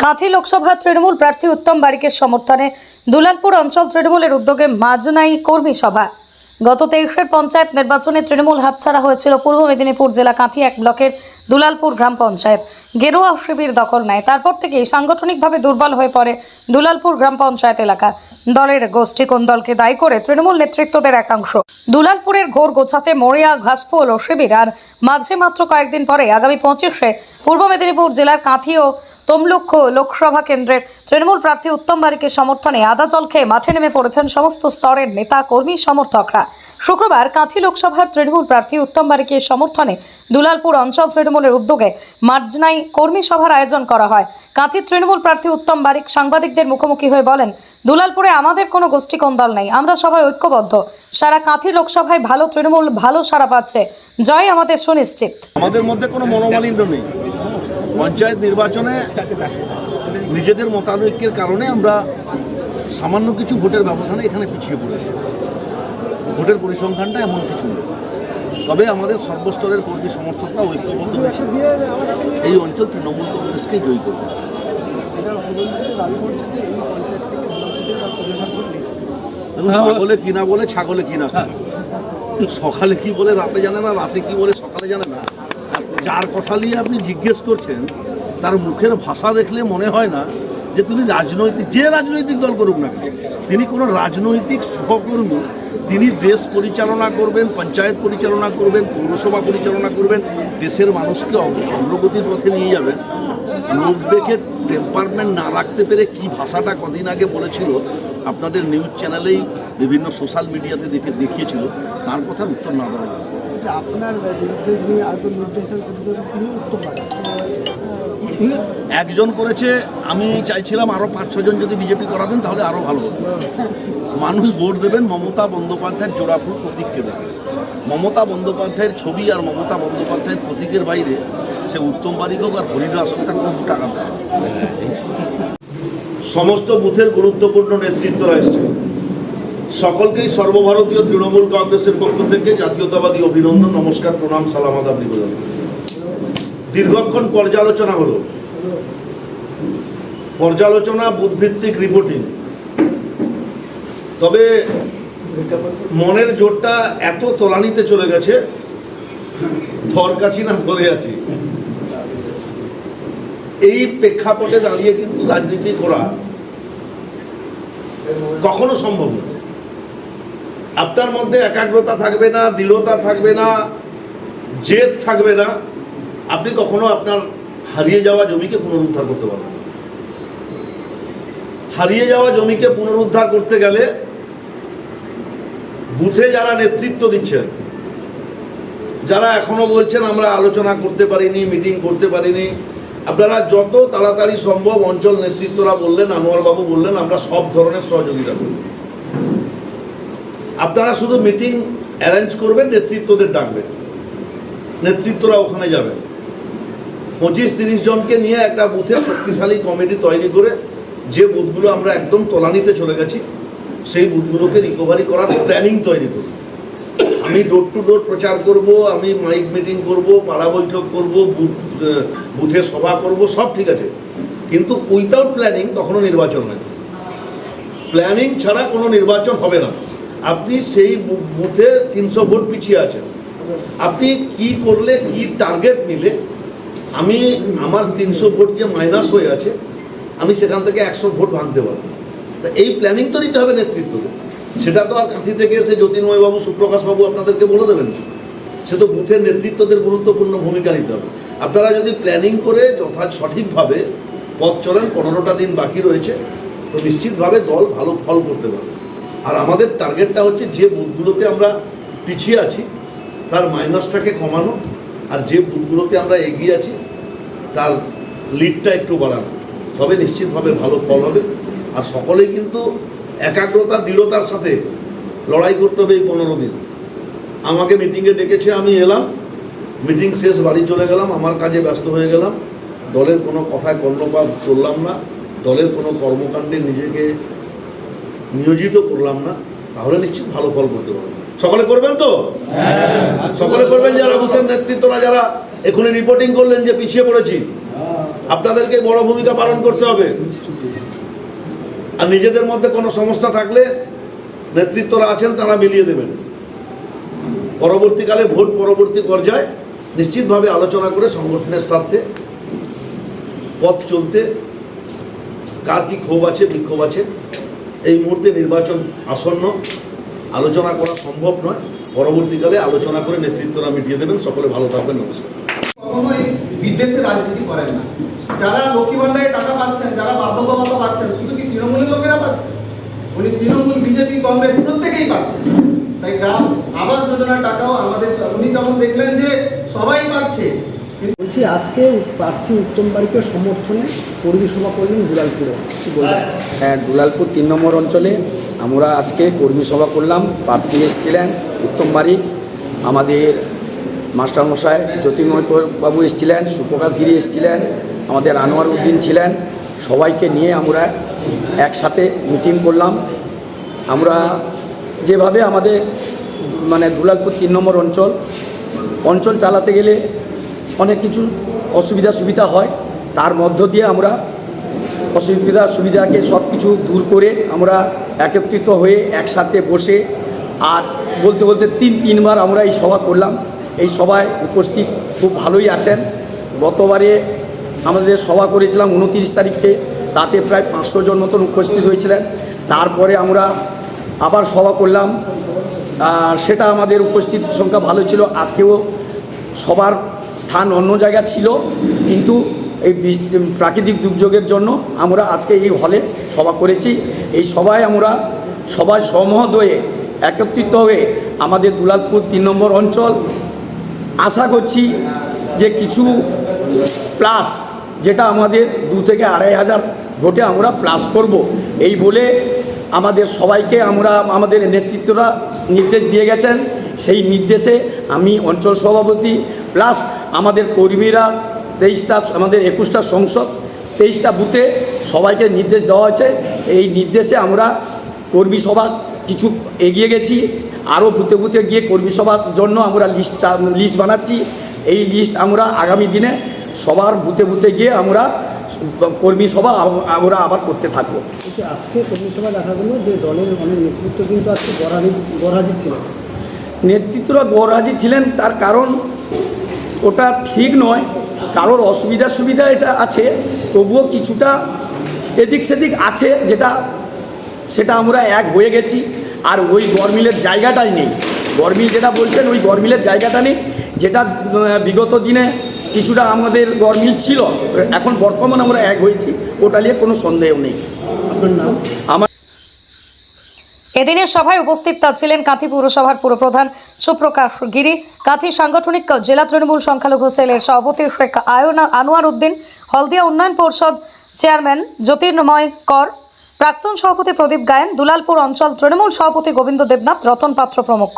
কাঁথি লোকসভা তৃণমূল প্রার্থী উত্তম বারিকের সমর্থনে দুলালপুর অঞ্চল তৃণমূলের উদ্যোগে মাজনাই কর্মী সভা। গত 23-এর পঞ্চায়েত নির্বাচনে তৃণমূল হাতছাড়া হয়েছিল পূর্ব মেদিনীপুর জেলা কাঁথি 1 ব্লকের দুলালপুর গ্রাম পঞ্চায়েত। গেরুয়া শিবির দখল নেয়। তারপর থেকেই সাংগঠনিকভাবে দুর্বল হয়ে পড়ে দুলালপুর গ্রাম পঞ্চায়েত এলাকা। দলের গোষ্ঠী কোন্দলকে দায়ী করে তৃণমূল নেতৃত্বদের একাংশ দুলালপুরের ঘোর গোছাতে মরিয়া ঘাসফুল ও শিবির। আর মাঝে মাত্র কয়েকদিন পরে আগামী 25-এ পূর্ব মেদিনীপুর জেলার কাঁথি ও তমলুক লোকসভা কেন্দ্রের তৃণমূল প্রার্থী উত্তম বারিকের সমর্থনে আদা জল খেয়ে মাঠে নেমে পড়েছেন সমস্ত স্তরের নেতা কর্মী সমর্থকরা। শুক্রবার কাঁথি লোকসভার তৃণমূল প্রার্থী উত্তম বারিকের সমর্থনে দুলালপুর অঞ্চল তৃণমূলের উদ্যোগে মাজনাই কর্মী সভার আয়োজন করা হয়। কাঁথির তৃণমূল প্রার্থী উত্তম বারিক সাংবাদিকদের মুখোমুখি হয়ে বলেন, দুলালপুরে আমাদের কোনো গোষ্ঠী কোন্দল নেই, আমরা সবাই ঐক্যবদ্ধ। সারা কাঁথি লোকসভায় ভালো তৃণমূল ভালো সাড়া পাচ্ছে, জয় আমাদের সুনিশ্চিত। আমাদের মধ্যে কোনো মনোমালিন্য নেই। পঞ্চায়েত নির্বাচনে নিজেদের মতানৈক্যের কারণে আমরা সামান্য কিছু ভোটের ব্যবধানে এখানে পিছিয়ে পড়েছি। ভোটের পরিসংখ্যানটা এমন কিছু নেই, তবে আমাদের সর্বস্তরের কর্মী সমর্থকরা ঐক্যবদ্ধ হয়েছে এই অঞ্চল তৃণমূল কংগ্রেসকে জয়ী করবে। বলে কিনা বলে ছাগলে কিনা, সকালে কি বলে রাতে জানে না, রাতে কি বলে সকালে জানে না। যার কথা নিয়ে আপনি জিজ্ঞেস করছেন তার মুখের ভাষা দেখলে মনে হয় না যে তিনি যে রাজনৈতিক দল করুক না, তিনি কোনো রাজনৈতিক সহকর্মী। তিনি দেশ পরিচালনা করবেন, পঞ্চায়েত পরিচালনা করবেন, পৌরসভা পরিচালনা করবেন, দেশের মানুষকে অগ্রগতির পথে নিয়ে যাবেন। লোক দেখে টেম্পারমেন্ট না রাখতে পেরে কি ভাষাটা কদিন আগে বলেছিল আপনাদের নিউজ চ্যানেলেই বিভিন্ন সোশ্যাল মিডিয়াতে দেখিয়েছিল, তার কথার উত্তর না দেওয়া যাবে। একজন করেছে, আমি চাইছিলাম আরও 5-6 জন যদি বিজেপি করা দেন তাহলে আরও ভালো হতো। মানুষ ভোট দেবেন মমতা বন্দ্যোপাধ্যায়ের জোড়াফুল প্রতীককে দেবে। মমতা বন্দ্যোপাধ্যায়ের ছবি আর মমতা বন্দ্যোপাধ্যায়ের প্রতীকের বাইরে সে উত্তম বারিক হোক আর হরিদাস হোক, তার কোনো টাকা দেয়। সমস্ত বুথের গুরুত্বপূর্ণ নেতৃত্বরা এসছে, সকলকেই সর্বভারতীয় তৃণমূল কংগ্রেসের পক্ষ থেকে জাতীয়তাবাদী অভিনন্দন, নমস্কার, প্রণাম, সালাম, আদাব নিবেদন। দীর্ঘক্ষণ পর্যালোচনা হলো, পর্যালোচনা বুথভিত্তিক রিপোর্টিং। তবে মনের জোরটা এত তলানিতে চলে গেছে, ধর কাছি না ধরে আছি। এই প্রেক্ষাপটে দাঁড়িয়ে কিন্তু রাজনীতি করা কখনো সম্ভব নয়। আপনার মধ্যে একাগ্রতা থাকবে না, দৃঢ়তা থাকবে না, জেদ থাকবে না, আপনি কখনো আপনার হারিয়ে যাওয়া জমিকে পুনরুদ্ধার করতে পারবেন। হারিয়ে যাওয়া জমিকে পুনরুদ্ধার করতে গেলে বুথে যারা নেতৃত্ব দিচ্ছেন, যারা এখনো বলছেন আমরা আলোচনা করতে পারিনি, মিটিং করতে পারিনি, আপনারা যত তাড়াতাড়ি সম্ভব, অঞ্চল নেতৃত্বরা বললেন, আনোয়ারবাবু বললেন, আমরা সব ধরনের সহযোগিতা করব। আপনারা শুধু মিটিং অ্যারেঞ্জ করবেন, নেতৃত্বদের ডাকবেন, নেতৃত্বরা ওখানে যাবেন। 25-30 জনকে নিয়ে একটা বুথের শক্তিশালী কমিটি তৈরি করে যে বুথগুলো আমরা একদম তলানিতে চলে গেছি সেই বুথগুলোকে রিকভারি করার প্ল্যানিং তৈরি করব। আমি ডোর টু ডোর প্রচার করব, আমি মাইক মিটিং করব, পাড়া বৈঠক করব, বুথে সভা করব, সব ঠিক আছে, কিন্তু উইথাউট প্ল্যানিং কখনো নির্বাচন হয় না। প্ল্যানিং ছাড়া কোনো নির্বাচন হবে না। আপনি সেই বুথে 300 ভোট পিছিয়ে আছেন, আপনি কি করলে, কি টার্গেট নিলে আমি আমার 300 ভোট যে মাইনাস হয়ে আছে আমি সেখান থেকে 100 ভোট ভাঙতে পারবো। তা এই প্ল্যানিং তো নিতে হবে নেতৃত্বকে। সেটা তো আর কাঁথি থেকে এসে জ্যোতির্ময়বাবু, সুপ্রকাশবাবু আপনাদেরকে বলে দেবেন, সে তো বুথের নেতৃত্বদের গুরুত্বপূর্ণ ভূমিকা নিতে হবে। আপনারা যদি প্ল্যানিং করে সঠিকভাবে পথ চলেন, 15টা দিন বাকি রয়েছে, তো নিশ্চিতভাবে দল ভালো ফল করতে পারবে। আর আমাদের টার্গেটটা হচ্ছে যে বুথগুলোতে আমরা পিছিয়ে আছি তার মাইনাসটাকে কমানো, আর যে বুথগুলোতে আমরা এগিয়ে আছি তার লিডটা একটু বাড়ানো, তবে নিশ্চিতভাবে ভালো ফল হবে। আর সকলেই কিন্তু একাগ্রতা, দৃঢ়তার সাথে লড়াই করতে হবে এই 15 দিন। আমাকে মিটিংয়ে ডেকেছে, আমি এলাম, মিটিং শেষ, বাড়ি চলে গেলাম, আমার কাজে ব্যস্ত হয়ে গেলাম, দলের কোনো কথায় কর্ণপাত করলাম না, দলের কোনো কর্মকাণ্ডে নিজেকে নিয়োজিত করলাম না, তাহলে নিশ্চিত ভালো ফল করতে পারবো। সকলে করবেন তো? সকলে করবেন। যারা বুথের নেতৃত্বরা যারা এখনই রিপোর্টিং করলেন যে পিছিয়ে পড়েছি, আপনাদেরকে বড় ভূমিকা পালন করতে হবে। আর নিজেদের মধ্যে কোনো সমস্যা থাকলে নেতৃত্বরা আছেন, তারা মিলিয়ে দেবেন। পরবর্তীকালে ভোট পরবর্তী পর্যায়ে নিশ্চিতভাবে আলোচনা করে সংগঠনের স্বার্থে পথ চলতে, কার কি ক্ষোভ আছে বিক্ষোভ আছে, এই মুহূর্তে নির্বাচন আসন্ন, আলোচনা করা সম্ভব নয়। পরবর্তীকালে আলোচনা করে নেতৃত্বরা মিটিয়ে দেবেন। সকলে ভালো থাকবেন। নমস্কার। কখনোই বিদেশে রাজনীতি করেন না। যারা লক্ষ্মী ভান্ডারে টাকা পাচ্ছেন, যারা বার্ধক্য ভাতা পাচ্ছেন, শুধু কি তৃণমূলের লোকেরা পাচ্ছেন? উনি তৃণমূল, বিজেপি, কংগ্রেস প্রত্যেকেই পাচ্ছেন। তাই গ্রাম আবাস যোজনার টাকাও আমাদের, উনি যখন দেখলেন যে সবাই পাচ্ছে। বলছি, আজকে প্রার্থী উত্তম বারিকের সমর্থনে কর্মী সভা করলেন দুলালপুরে, কি বলবেন? হ্যাঁ, দুলালপুর 3 নম্বর অঞ্চলে আমরা আজকে কর্মী সভা করলাম। প্রার্থী এসেছিলেন উত্তম বারিক, আমাদের মাস্টারমশাই জ্যোতির্ময় বাবু এসেছিলেন, সুপ্রকাশ গিরি এসেছিলেন, আমাদের আনোয়ার উদ্দিন ছিলেন। সবাইকে নিয়ে আমরা একসাথে মিটিং করলাম। আমরা যেভাবে আমাদের দুলালপুর 3 নম্বর অঞ্চল চালাতে গেলে অনেক কিছু সুবিধা হয়, তার মধ্য দিয়ে আমরা সুবিধাকে সব কিছু দূর করে আমরা একত্রিত হয়ে একসাথে বসে আজ বলতে তিনবার আমরা এই সভা করলাম। এই সভায় উপস্থিত খুব ভালোই আছেন। গতবারে আমাদের সভা করেছিলাম 29 তারিখে, তাতে প্রায় 500 জন মতন উপস্থিত হয়েছিলেন। তারপরে আমরা আবার সভা করলাম, সেটা আমাদের উপস্থিত সংখ্যা ভালো ছিল। আজকেও সবার স্থান অন্য জায়গা ছিল, কিন্তু এই প্রাকৃতিক দুর্যোগের জন্য আমরা আজকে এই হলে সভা করেছি। এই সভায় আমরা সবাই সমহত হয়ে একত্রিত হয়ে আমাদের দুলালপুর 3 নম্বর অঞ্চল আশা করছি যে কিছু প্লাস, যেটা আমাদের 2 থেকে 2,500 ভোটে আমরা প্লাস করব, এই বলে আমাদের সবাইকে আমাদের নেতৃত্বরা নির্দেশ দিয়ে গেছেন। সেই নির্দেশে আমি অঞ্চল সভাপতি প্লাস আমাদের কর্মীরা 23টা, আমাদের 21টা সংসদ 23টা বুথে সবাইকে নির্দেশ দেওয়া হয়েছে। এই নির্দেশে আমরা কর্মী সভা কিছু এগিয়ে গেছি। আরও বুথে গিয়ে কর্মী সভার জন্য আমরা লিস্ট বানাচ্ছি। এই লিস্ট আমরা আগামী দিনে সবার বুথে গিয়ে আমরা কর্মী সভা আমরা আবার করতে থাকবো। আজকে কর্মী সভা দেখা গেল যে দলের অনেক নেতৃত্ব কিন্তু আজকে গড়হাজি ছিলেন। নেতৃত্বরা গড়হাজি ছিলেন, তার কারণ ওটা ঠিক নয়। কারোর সুবিধা এটা আছে, তবুও কিছুটা এদিক সেদিক আছে, সেটা আমরা এক হয়ে গেছি। আর ওই গড়মিলের জায়গাটাই নেই। গড়মিল যেটা বলছেন, ওই গড়মিলের জায়গাটা নেই, যেটা বিগত দিনে কিছুটা আমাদের গড়মিল ছিল। এখন বর্তমানে আমরা এক হয়েছি, ওটা নিয়ে কোনো সন্দেহ নেই। আপনার নাম? আমার এদিনের সভায় উপস্থিত ছিলেন কাঁথি পুরসভার পুরপ্রধান সুপ্রকাশ গিরি, কাঁথি সাংগঠনিক জেলা তৃণমূল সংখ্যালঘু সেলের সভাপতি শেখ আনোয়ার উদ্দিন, হলদিয়া উন্নয়ন পরিষদ চেয়ারম্যান জ্যোতির্ময় কর, প্রাক্তন সভাপতি প্রদীপ গায়েন, দুলালপুর অঞ্চল তৃণমূল সভাপতি গোবিন্দ দেবনাথ, রতন পাত্র প্রমুখ।